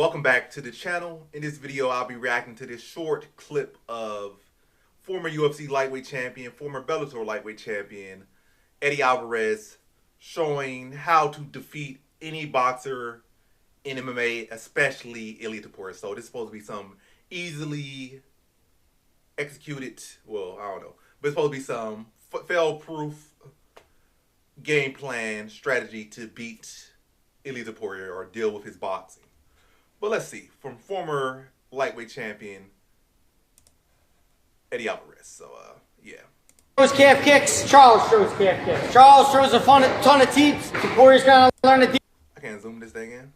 Welcome back to the channel. In this video, I'll be reacting to this short clip of former UFC lightweight champion, former Bellator lightweight champion, Eddie Alvarez, showing how to defeat any boxer in MMA, especially Ilia Topuria. So this is supposed to be some easily executed, well, I don't know, but it's supposed to be some fail-proof game plan strategy to beat Ilia Topuria or deal with his boxing. But let's see, from former lightweight champion Eddie Alvarez. So, yeah. Throws calf kicks. Charles throws calf kicks. Charles throws a ton of teeps. Topuria's gonna learn to. I can't zoom this thing in,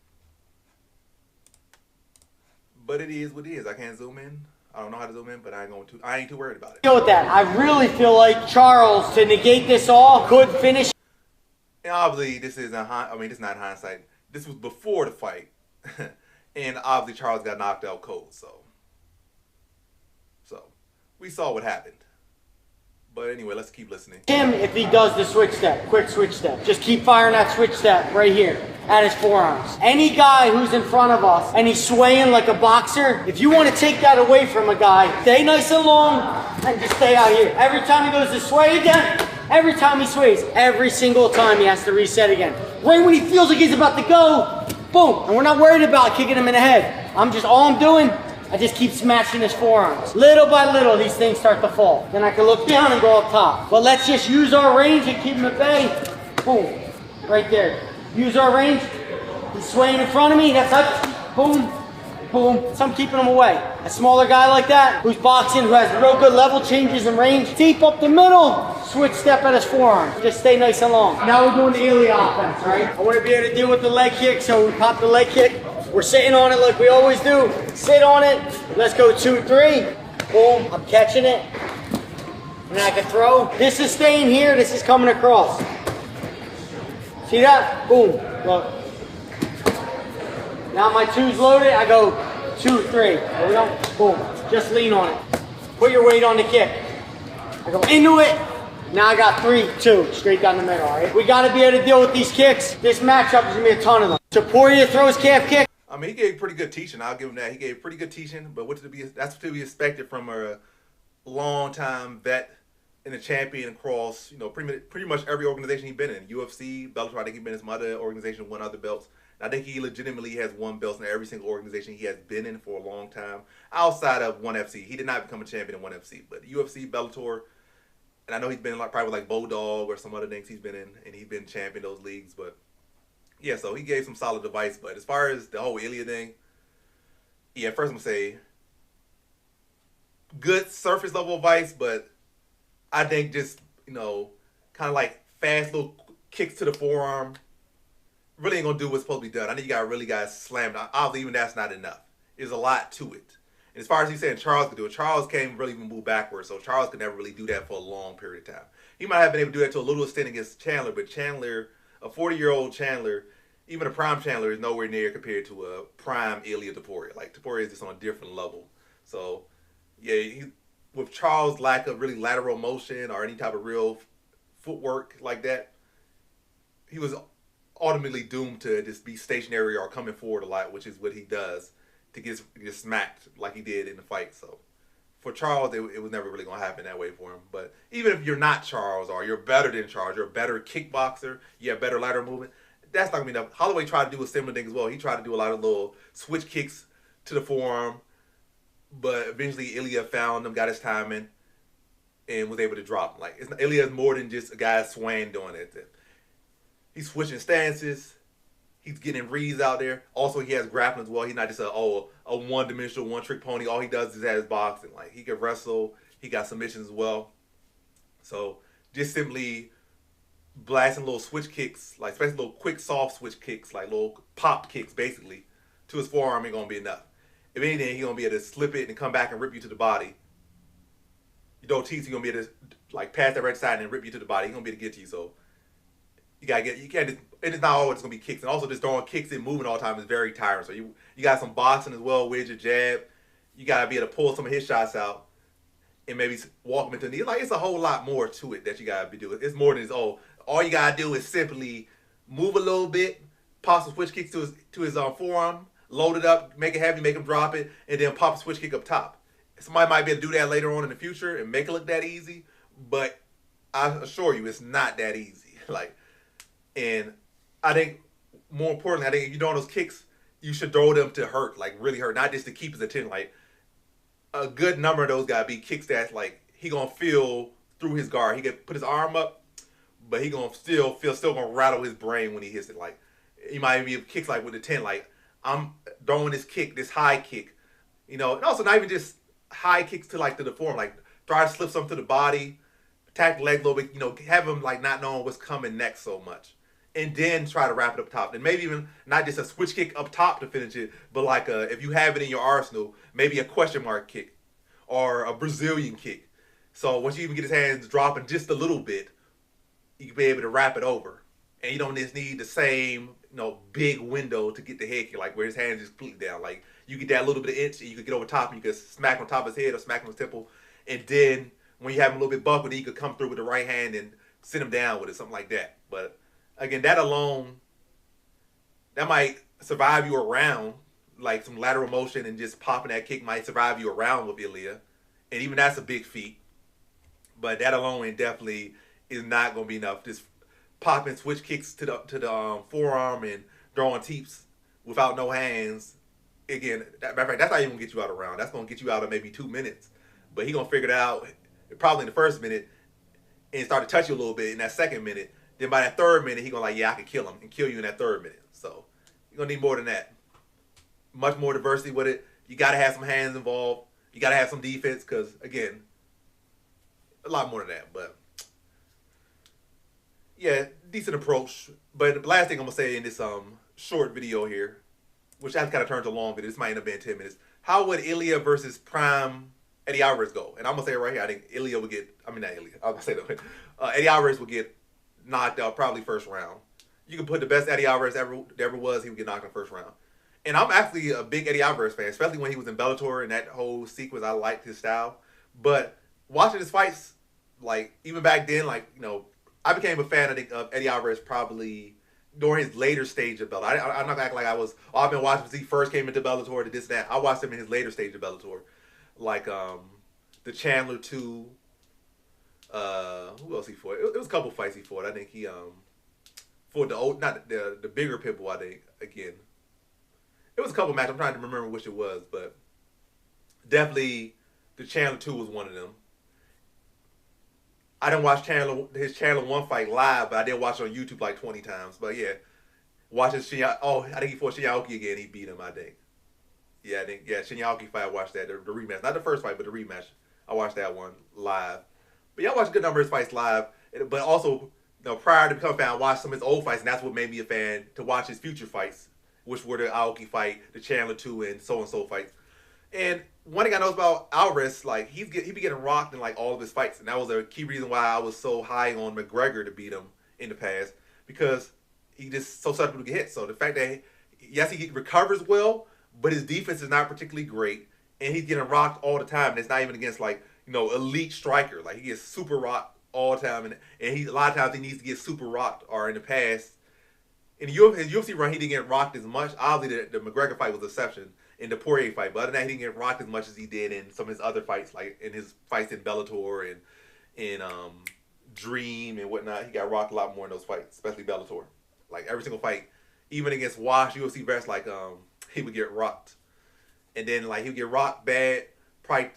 but it is what it is. I can't zoom in. I don't know how to zoom in, but I ain't too worried about it. Deal with that. I really feel like Charles, to negate this all, could finish. And obviously, this is this is not hindsight. This was before the fight. And obviously Charles got knocked out cold, so we saw what happened. But anyway, let's keep listening. Him, if he does the switch step, quick switch step, just keep firing that switch step right here at his forearms. Any guy who's in front of us and he's swaying like a boxer, if you want to take that away from a guy, stay nice and long and just stay out here. Every time he goes to sway again, every time he sways, every single time he has to reset again. Right when he feels like he's about to go, boom, and we're not worried about kicking him in the head. All I'm doing, I just keep smashing his forearms. Little by little, these things start to fall. Then I can look down and go up top. But let's just use our range and keep him at bay. Boom, right there. Use our range. He's swaying in front of me, that's like, boom, boom. So I'm keeping him away. A smaller guy like that, who's boxing, who has real good level changes and range, deep up the middle, switch step at his forearm. Just stay nice and long. Now we're doing the Ilia offense, right? I want to be able to deal with the leg kick, so we pop the leg kick. We're sitting on it like we always do. Sit on it. Let's go 2, 3. Boom, I'm catching it. And I can throw. This is staying here, this is coming across. See that? Boom, look. Now my 2's loaded, I go 2, 3. There we go. Boom. Just lean on it. Put your weight on the kick. I go into it. Now I got 3, 2. Straight down the middle, alright? We gotta be able to deal with these kicks. This matchup is gonna be a ton of them. Topuria throws calf kick. I mean, he gave pretty good teaching. I'll give him that. He gave pretty good teaching, but that's to be expected from a long-time vet and a champion across, pretty much every organization he's been in. UFC, Bellator, I think he's been in some other organization, won other belts. I think he legitimately has won belts in every single organization he has been in for a long time, outside of ONE FC. He did not become a champion in ONE FC, but UFC, Bellator, and I know he's been probably like Bulldog or some other things he's been in, and he's been champion in those leagues. But yeah, so he gave some solid advice. But as far as the whole Ilia thing, yeah, first I'm gonna say good surface level advice, but I think just kind of like fast little kicks to the forearm really ain't gonna do what's supposed to be done. I think you really got slammed. Obviously, even that's not enough. There's a lot to it. And as far as he's saying Charles could do it, Charles can't really even move backwards, so Charles could never really do that for a long period of time. He might have been able to do that to a little extent against Chandler, but Chandler, a 40-year-old Chandler, even a prime Chandler, is nowhere near compared to a prime Ilia Topuria. Like, Topuria is just on a different level. So, yeah, with Charles' lack of really lateral motion or any type of real footwork like that, he was ultimately doomed to just be stationary or coming forward a lot, which is what he does, to get smacked like he did in the fight. So for Charles, it was never really going to happen that way for him. But even if you're not Charles or you're better than Charles, you're a better kickboxer, you have better lateral movement, that's not going to be enough. Holloway tried to do a similar thing as well. He tried to do a lot of little switch kicks to the forearm, but eventually Ilia found him, got his timing, and was able to drop him. Like, Ilia is more than just a guy swaying doing it. He's switching stances. He's getting reads out there. Also, he has grappling as well. He's not just a one-dimensional, one-trick pony. All he does is his boxing. Like, he can wrestle. He got submissions as well. So, just simply blasting little switch kicks, like especially little quick, soft switch kicks, like little pop kicks, basically, to his forearm ain't going to be enough. If anything, he's going to be able to slip it and come back and rip you to the body. You don't tease, he's going to be able to, pass that right side and rip you to the body. He's going to be able to get to you, so it's not always going to be kicks. And also just throwing kicks and moving all the time is very tiring. So you got some boxing as well with your jab. You got to be able to pull some of his shots out and maybe walk him into the knee. Like, it's a whole lot more to it that you got to be doing. It's more than just, all you got to do is simply move a little bit, pop some switch kicks to his forearm, load it up, make it heavy, make him drop it, and then pop a switch kick up top. Somebody might be able to do that later on in the future and make it look that easy, but I assure you, it's not that easy. Like, and I think more importantly, I think if you're doing those kicks, you should throw them to hurt, like really hurt, not just to keep his attention. Like, a good number of those gotta be kicks that like he gonna feel through his guard. He can put his arm up, but he gonna still gonna rattle his brain when he hits it. Like, he might be kicks like with the 10, like I'm throwing this kick, this high kick, and also not even just high kicks to like to the form, like try to slip something to the body, attack the leg a little bit, have him like not knowing what's coming next so much. And then try to wrap it up top. And maybe even not just a switch kick up top to finish it, but like if you have it in your arsenal, maybe a question mark kick or a Brazilian kick. So once you even get his hands dropping just a little bit, you can be able to wrap it over. And you don't just need the same, big window to get the head kick, like where his hands just completely down. Like, you get that little bit of inch, and you could get over top, and you could smack on top of his head or smack on his temple. And then when you have him a little bit buckled, you could come through with the right hand and sit him down with it, something like that. But again, that alone, that might survive you around, like some lateral motion and just popping that kick might survive you around with Ilia. And even that's a big feat. But that alone definitely is not going to be enough. Just popping switch kicks to the forearm and throwing teeps without no hands. Again, matter of fact, that's not even going to get you out of round. That's going to get you out of maybe 2 minutes. But he going to figure it out probably in the first minute and start to touch you a little bit in that second minute. Then by that third minute, he going to like, yeah, I can kill him and kill you in that third minute. So you're going to need more than that. Much more diversity with it. You got to have some hands involved. You got to have some defense because, again, a lot more than that. But, yeah, decent approach. But the last thing I'm going to say in this short video here, which has kind of turned to long video, this might end up being 10 minutes. How would Ilia versus Prime Eddie Alvarez go? And I'm going to say it right here. I think Ilia would get, not Ilia, I was going to say that. Eddie Alvarez would get knocked out probably first round. You can put the best Eddie Alvarez ever was, he would get knocked in the first round. And I'm actually a big Eddie Alvarez fan, especially when he was in Bellator and that whole sequence. I liked his style. But watching his fights, like, even back then, like, I became a fan, I think, of Eddie Alvarez probably during his later stage of Bellator. I'm not acting like I've been watching since he first came into Bellator to this and that. I watched him in his later stage of Bellator. Like, the Chandler 2, who else he fought? It was a couple fights he fought. I think he fought the bigger Pitbull, I think, again. It was a couple matches. I'm trying to remember which it was, but definitely the Chandler 2 was one of them. I didn't watch his Chandler 1 fight live, but I did watch it on YouTube like 20 times. But yeah, watching I think he fought Shinyaoki again. He beat him, I think. Yeah, Shinyaoki fight, I watched that, the rematch. Not the first fight, but the rematch. I watched that one live. But yeah, I watched a good number of his fights live. But also, prior to becoming a fan, I watched some of his old fights, and that's what made me a fan to watch his future fights, which were the Aoki fight, the Chandler 2, and so fights. And one thing I know about Alvarez, like, he be getting rocked in like all of his fights, and that was a key reason why I was so high on McGregor to beat him in the past, because he just so susceptible to get hit. So the fact that yes, he recovers well, but his defense is not particularly great, and he's getting rocked all the time. And it's not even against like elite striker. Like, he gets super rocked all the time, and a lot of times he needs to get super rocked. Or in the past, in his UFC run, he didn't get rocked as much. Obviously, the McGregor fight was an exception in the Poirier fight, but other than that, he didn't get rocked as much as he did in some of his other fights, like in his fights in Bellator and in Dream and whatnot. He got rocked a lot more in those fights, especially Bellator. Like, every single fight, even against Wash UFC vets, like he would get rocked, and then like he would get rocked bad, probably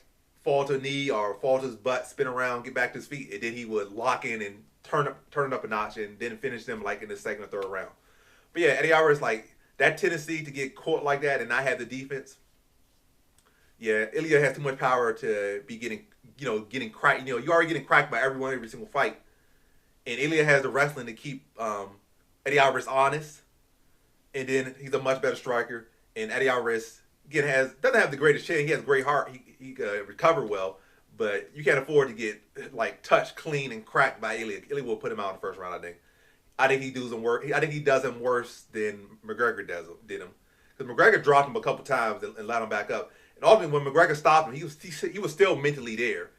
fall to a knee or fall to his butt, spin around, get back to his feet, and then he would lock in and turn it up a notch, and then finish them like in the second or third round. But yeah, Eddie Alvarez, like, that tendency to get caught like that and not have the defense. Yeah, Ilia has too much power to be getting cracked. You're already getting cracked by everyone every single fight. And Ilia has the wrestling to keep Eddie Alvarez honest. And then he's a much better striker. And Eddie Alvarez, again, doesn't have the greatest chin. He has a great heart. He recover well. But you can't afford to get, like, touched clean and cracked by Ilia. Ilia will put him out in the first round, I think. I think he does him worse than McGregor did him. Because McGregor dropped him a couple times and let him back up. And ultimately, when McGregor stopped him, he was still mentally there.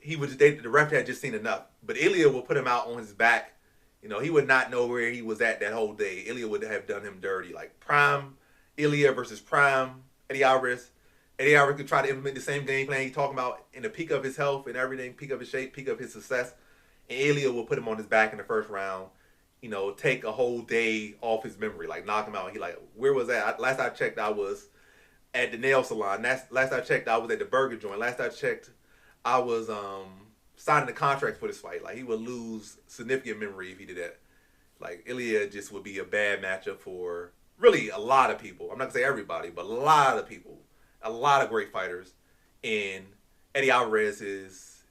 The ref had just seen enough. But Ilia will put him out on his back. He would not know where he was at that whole day. Ilia would have done him dirty. Like, Prime Ilia versus Prime, Eddie Alvarez. Eddie Alvarez could try to implement the same game plan he's talking about in the peak of his health and everything, peak of his shape, peak of his success. And Ilia will put him on his back in the first round, take a whole day off his memory, like knock him out. He like, where was that? Last I checked, I was at the nail salon. Last I checked, I was at the burger joint. Last I checked, I was signing the contract for this fight. Like he would lose significant memory if he did that. Like Ilia just would be a bad matchup for really a lot of people. I'm not gonna say everybody, but a lot of people, a lot of great fighters. And Eddie Alvarez is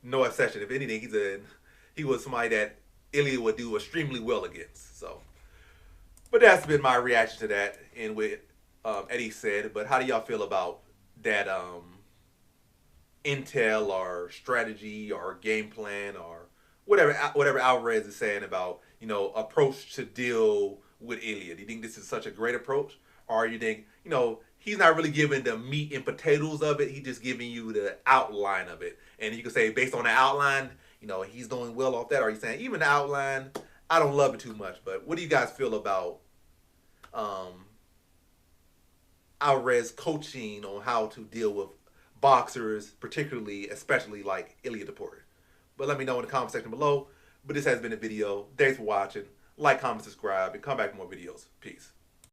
no exception. If anything, he was somebody that Ilia would do extremely well against. So, but that's been my reaction to that and what Eddie said. But how do y'all feel about that intel or strategy or game plan or whatever Alvarez is saying about approach to deal with Ilia? Do you think this is such a great approach, or you think he's not really giving the meat and potatoes of it? He's just giving you the outline of it, and you can say based on the outline, he's doing well off that. Or he's saying even the outline, I don't love it too much. But what do you guys feel about Alvarez coaching on how to deal with boxers, especially like Ilia Topuria? But let me know in the comment section below. But this has been a video. Thanks for watching. Like, comment, subscribe, and come back for more videos. Peace.